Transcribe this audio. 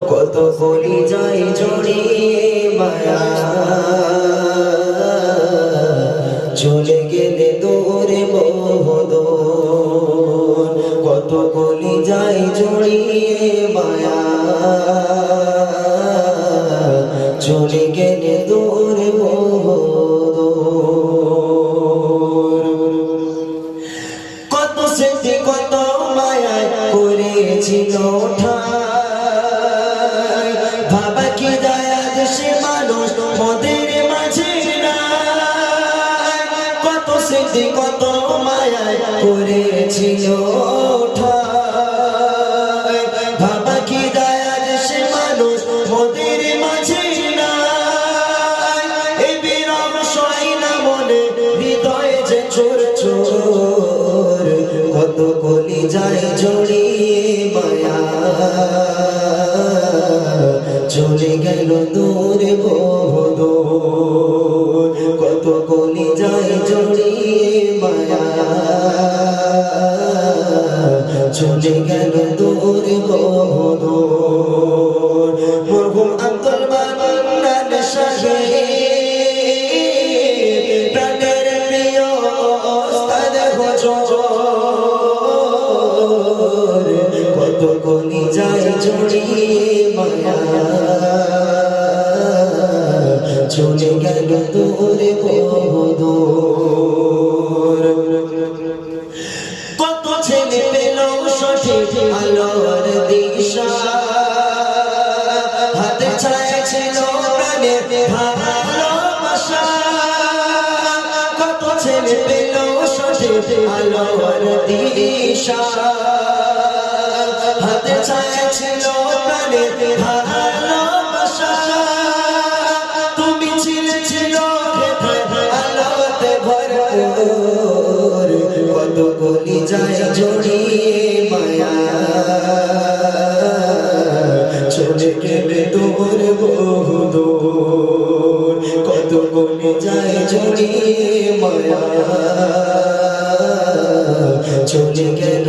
কত কলি যাই জড়িয়ে মায়া চলে গেলে দূরে বহুদূর। কত কলি যাই জড়িয়ে মায়া চলে গেলে দূরে বহুদূর। কত স্মৃতি কত মায়া করেছিল ভাবা কি দয়া দেশে মানুষ মোদের মাঝে নাই। কত স্মৃতি কত মায়া করেছিল ভাবা কি দয়া দেশে মানুষ মোদের মাঝে নাই। এই বিরম সই না মনে হৃদয়ে যে চোর চোর। কত কলি যায় জড়িয়ে মায়া চলে গেল দূরে বহুদূর। কত কলি যায় জড়িয়ে মায়া চলে গেল দূরে বহুদূর। মরহুম আব্দুল মান্নান সাহেব প্রাণের প্রিয় ওস্তাদ হুজুর। কত কলি যায় জড়িয়ে মায়া চলে গেল দূরে বহুদূর। কত ছেলে পেল সঠিক আলোর দিশা হাতে ছায়া ছিল প্রাণের ভালোবাসা। কত ছেলে পেল সঠিক আলোর দিশা হাতে ছায়া ছিল প্রাণের ভালোবাসা। তুমি ছিলে ছিল আলোতে ভরপুর। কত কলি যায় জড়িয়ে মায়া চলে গেলে দূর বহুদূর। কত কলি যায় জড়িয়ে মায়া চলে গেল